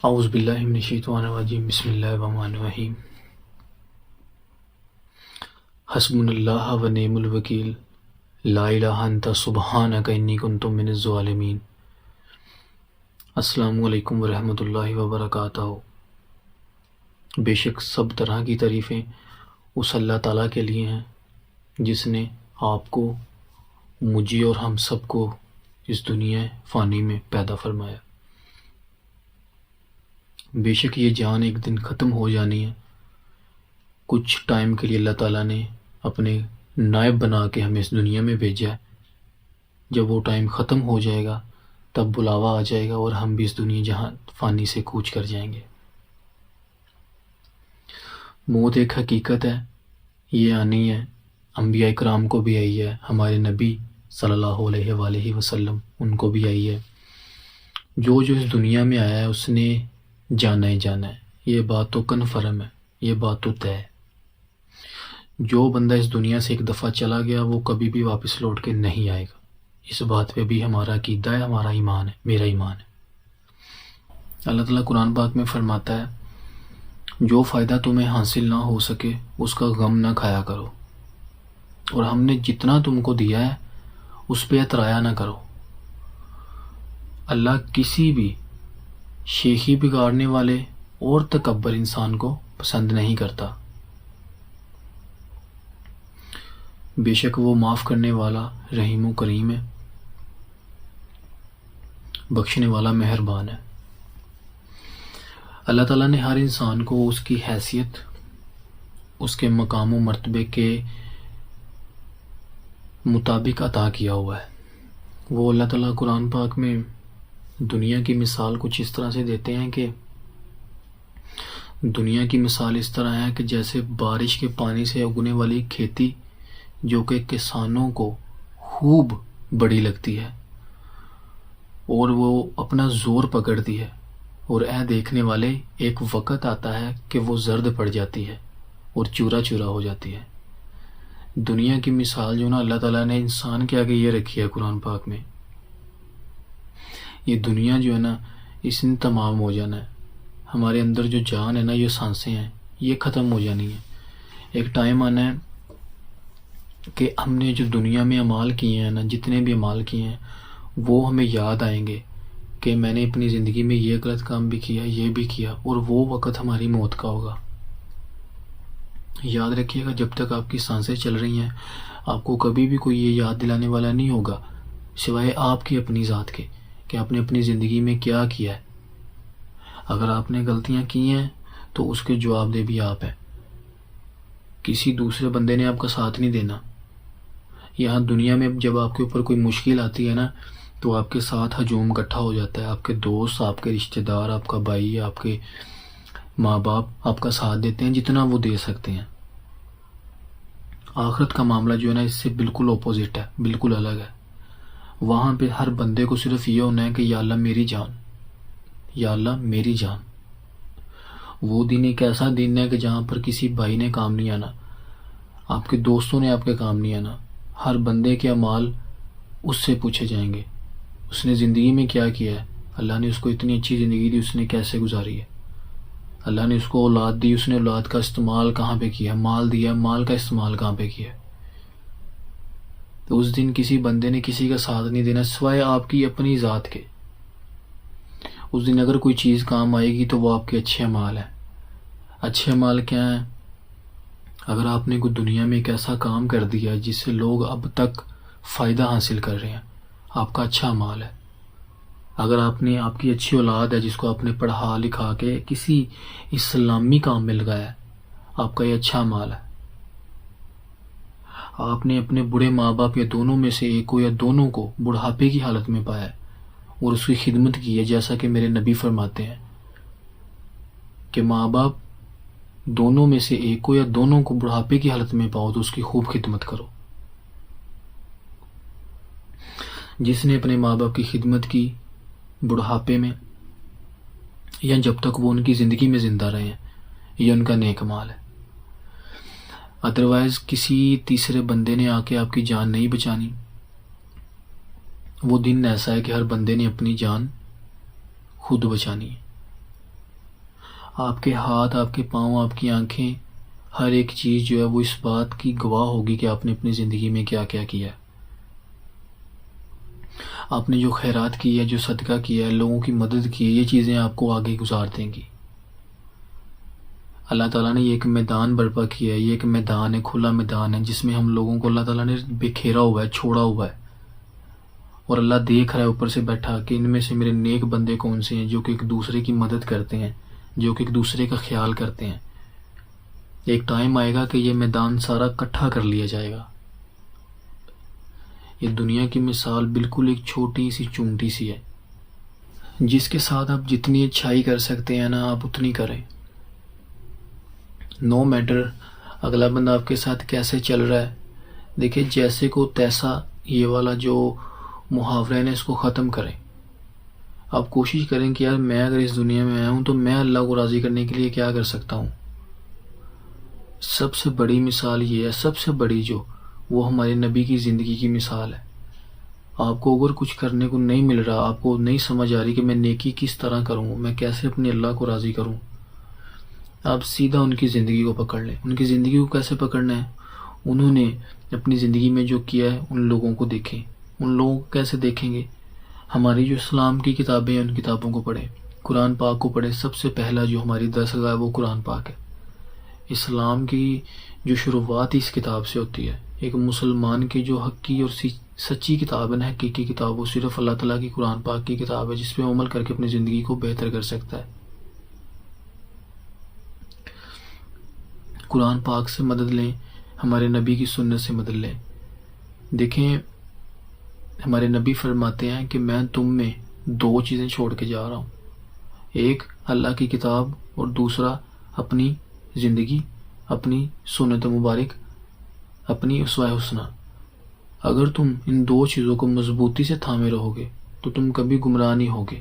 اعوذ باللہ من الشیطان الرجیم بسم اللہ الرحمن الرحیم حسبنا اللہ و نعم الوکیل لا الہ انت سبحانک انی کنت من الظالمین۔ السلام علیکم ورحمۃ اللہ وبرکاتہ۔ بے شک سب طرح کی تعریفیں اس اللہ تعالیٰ کے لیے ہیں جس نے آپ کو، مجھے اور ہم سب کو اس دنیا فانی میں پیدا فرمایا۔ بے شک یہ جان ایک دن ختم ہو جانی ہے۔ کچھ ٹائم کے لیے اللہ تعالیٰ نے اپنے نائب بنا کے ہمیں اس دنیا میں بھیجا ہے۔ جب وہ ٹائم ختم ہو جائے گا تب بلاوا آ جائے گا اور ہم بھی اس دنیا جہاں فانی سے کوچ کر جائیں گے۔ موت ایک حقیقت ہے، یہ آنی ہے، انبیاء کرام کو بھی آئی ہے، ہمارے نبی صلی اللہ علیہ وآلہ وسلم ان کو بھی آئی ہے۔ جو اس دنیا میں آیا ہے اس نے جانا ہی جانا ہے، یہ بات تو کنفرم ہے، یہ بات تو طے ہے۔ جو بندہ اس دنیا سے ایک دفعہ چلا گیا وہ کبھی بھی واپس لوٹ کے نہیں آئے گا۔ اس بات پہ بھی ہمارا عقیدہ ہے، ہمارا ایمان ہے، میرا ایمان ہے۔ اللہ تعالیٰ قرآن پاک میں فرماتا ہے جو فائدہ تمہیں حاصل نہ ہو سکے اس کا غم نہ کھایا کرو، اور ہم نے جتنا تم کو دیا ہے اس پہ اترایا نہ کرو۔ اللہ کسی بھی شیخی بگاڑنے والے اور تکبر انسان کو پسند نہیں کرتا۔ بے شک وہ معاف کرنے والا رحیم و کریم ہے، بخشنے والا مہربان ہے۔ اللہ تعالیٰ نے ہر انسان کو اس کی حیثیت، اس کے مقام و مرتبے کے مطابق عطا کیا ہوا ہے۔ وہ اللہ تعالیٰ قرآن پاک میں دنیا کی مثال کچھ اس طرح سے دیتے ہیں کہ دنیا کی مثال اس طرح ہے کہ جیسے بارش کے پانی سے اگنے والی کھیتی جو کہ کسانوں کو خوب بڑی لگتی ہے اور وہ اپنا زور پکڑتی ہے، اور اے دیکھنے والے ایک وقت آتا ہے کہ وہ زرد پڑ جاتی ہے اور چورا چورا ہو جاتی ہے۔ دنیا کی مثال جو نا اللہ تعالیٰ نے انسان کے آگے یہ رکھی ہے قرآن پاک میں، یہ دنیا جو ہے نا اس نے تمام ہو جانا ہے۔ ہمارے اندر جو جان ہے نا، یہ سانسیں ہیں، یہ ختم ہو جانی ہے۔ ایک ٹائم آنا ہے کہ ہم نے جو دنیا میں اعمال کیے ہیں نا، جتنے بھی اعمال کیے ہیں وہ ہمیں یاد آئیں گے کہ میں نے اپنی زندگی میں یہ غلط کام بھی کیا، یہ بھی کیا، اور وہ وقت ہماری موت کا ہوگا۔ یاد رکھیے گا جب تک آپ کی سانسیں چل رہی ہیں آپ کو کبھی بھی کوئی یہ یاد دلانے والا نہیں ہوگا سوائے آپ کی اپنی ذات کے کہ آپ نے اپنی زندگی میں کیا کیا ہے۔ اگر آپ نے غلطیاں کی ہیں تو اس کے جواب دہ بھی آپ ہیں، کسی دوسرے بندے نے آپ کا ساتھ نہیں دینا۔ یہاں دنیا میں جب آپ کے اوپر کوئی مشکل آتی ہے نا تو آپ کے ساتھ ہجوم اکٹھا ہو جاتا ہے، آپ کے دوست، آپ کے رشتہ دار، آپ کا بھائی، آپ کے ماں باپ آپ کا ساتھ دیتے ہیں جتنا وہ دے سکتے ہیں۔ آخرت کا معاملہ جو ہے نا اس سے بالکل اپوزٹ ہے، بالکل الگ ہے۔ وہاں پہ ہر بندے کو صرف یہ ہونا ہے کہ یا اللہ میری جان، یا اللہ میری جان۔ وہ دن ایک ایسا دن ہے کہ جہاں پر کسی بھائی نے کام نہیں آنا، آپ کے دوستوں نے آپ کے کام نہیں آنا۔ ہر بندے کے اعمال اس سے پوچھے جائیں گے، اس نے زندگی میں کیا کیا ہے، اللہ نے اس کو اتنی اچھی زندگی دی، اس نے کیسے گزاری ہے، اللہ نے اس کو اولاد دی، اس نے اولاد کا استعمال کہاں پہ کیا، مال دیا، مال کا استعمال کہاں پہ کیا۔ تو اس دن کسی بندے نے کسی کا ساتھ نہیں دینا سوائے آپ کی اپنی ذات کے۔ اس دن اگر کوئی چیز کام آئے گی تو وہ آپ کے اچھے اعمال ہیں۔ اچھے اعمال کیا ہیں؟ اگر آپ نے کوئی دنیا میں ایک ایسا کام کر دیا جس سے لوگ اب تک فائدہ حاصل کر رہے ہیں، آپ کا اچھا اعمال ہے۔ اگر آپ کی اچھی اولاد ہے جس کو آپ نے پڑھا لکھا کے کسی اسلامی کام میں لگایا ہے، آپ کا یہ اچھا اعمال ہے۔ آپ نے اپنے بوڑھے ماں باپ یا دونوں میں سے ایک کو یا دونوں کو بڑھاپے کی حالت میں پایا ہے اور اس کی خدمت کی ہے، جیسا کہ میرے نبی فرماتے ہیں کہ ماں باپ دونوں میں سے ایک کو یا دونوں کو بڑھاپے کی حالت میں پاؤ تو اس کی خوب خدمت کرو۔ جس نے اپنے ماں باپ کی خدمت کی بڑھاپے میں یا جب تک وہ ان کی زندگی میں زندہ رہے ہیں، یہ ان کا نیک مال ہے۔ ادروائز کسی تیسرے بندے نے آ کے آپ کی جان نہیں بچانی۔ وہ دن ایسا ہے کہ ہر بندے نے اپنی جان خود بچانی ہے۔ آپ کے ہاتھ، آپ کے پاؤں، آپ کی آنکھیں، ہر ایک چیز جو ہے وہ اس بات کی گواہ ہوگی کہ آپ نے اپنی زندگی میں کیا کیا کیا ہے۔ آپ نے جو خیرات کی ہے، جو صدقہ کیا ہے، لوگوں کی مدد کی ہے، یہ چیزیں آپ کو آگے گزار دیں گی۔ اللہ تعالیٰ نے یہ ایک میدان برپا کیا ہے، یہ ایک میدان ہے، کھلا میدان ہے، جس میں ہم لوگوں کو اللہ تعالیٰ نے بکھیرا ہوا ہے، چھوڑا ہوا ہے، اور اللہ دیکھ رہا ہے اوپر سے بیٹھا کہ ان میں سے میرے نیک بندے کون سے ہیں جو کہ ایک دوسرے کی مدد کرتے ہیں، جو کہ ایک دوسرے کا خیال کرتے ہیں۔ ایک ٹائم آئے گا کہ یہ میدان سارا اکٹھا کر لیا جائے گا۔ یہ دنیا کی مثال بالکل ایک چھوٹی سی چونٹی سی ہے، جس کے ساتھ آپ جتنی اچھائی کر سکتے ہیں نا، آپ اتنی کریں۔ نو میٹر اگلا بندہ آپ کے ساتھ کیسے چل رہا ہے، دیکھیں جیسے کو تیسا، یہ والا جو محاورہ ہے نا، اس کو ختم کریں۔ آپ کوشش کریں کہ یار میں اگر اس دنیا میں آیا ہوں تو میں اللہ کو راضی کرنے کے لیے کیا کر سکتا ہوں۔ سب سے بڑی مثال یہ ہے، سب سے بڑی جو وہ ہمارے نبی کی زندگی کی مثال ہے۔ آپ کو اگر کچھ کرنے کو نہیں مل رہا، آپ کو نہیں سمجھ آ رہی کہ میں نیکی کس طرح کروں، میں کیسے اپنے اللہ کو راضی کروں، آپ سیدھا ان کی زندگی کو پکڑ لیں۔ ان کی زندگی کو کیسے پکڑنا ہے؟ انہوں نے اپنی زندگی میں جو کیا ہے ان لوگوں کو دیکھیں۔ ان لوگوں کو کیسے دیکھیں گے؟ ہماری جو اسلام کی کتابیں ہیں ان کتابوں کو پڑھیں، قرآن پاک کو پڑھیں۔ سب سے پہلا جو ہماری درسگاہ ہے وہ قرآن پاک ہے۔ اسلام کی جو شروعات اس کتاب سے ہوتی ہے، ایک مسلمان کی جو حقی اور سچی کتاب ہے نا، حقیقی کتاب، وہ صرف اللہ تعالیٰ کی قرآن پاک کی کتاب ہے، جس پہ عمل کر کے اپنی زندگی کو بہتر کر سکتا ہے۔ قرآن پاک سے مدد لیں، ہمارے نبی کی سنت سے مدد لیں۔ دیکھیں ہمارے نبی فرماتے ہیں کہ میں تم میں دو چیزیں چھوڑ کے جا رہا ہوں، ایک اللہ کی کتاب اور دوسرا اپنی زندگی، اپنی سنت مبارک، اپنی اسوہ حسنہ۔ اگر تم ان دو چیزوں کو مضبوطی سے تھامے رہو گے تو تم کبھی گمراہ نہیں ہوگے۔